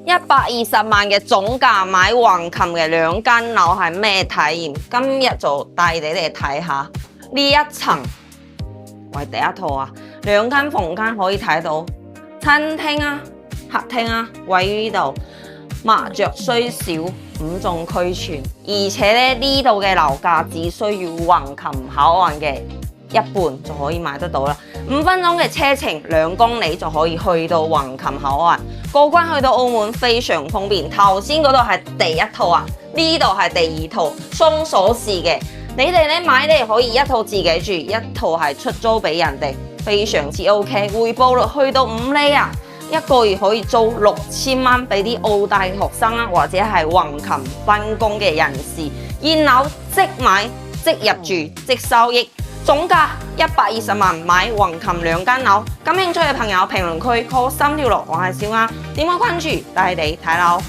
120萬嘅總價買橫琴嘅2間樓係咩體驗？今日就帶你哋睇下呢一層為第一套啊，2間房間可以睇到餐廳啊、客廳啊，位於呢度，麻雀雖小5種俱全，而且咧呢度嘅樓價只需要橫琴口岸嘅一半就可以買得到啦，5分鐘嘅車程，2公里就可以去到橫琴口岸。過關去到澳門非常方便。頭先嗰度係第一套啊，呢度係第二套雙鎖匙嘅。你哋咧買咧可以一套自己住，一套係出租俾人哋，非常之 OK。回報率去到5厘啊，一個月可以租6000蚊俾啲澳大學生啊，或者係橫琴返工嘅人士。現樓即買即入住即收益。總價120萬買橫琴2間樓，感興趣嘅朋友評論區 call 3條6，我係小啱，點開關注帶你睇樓。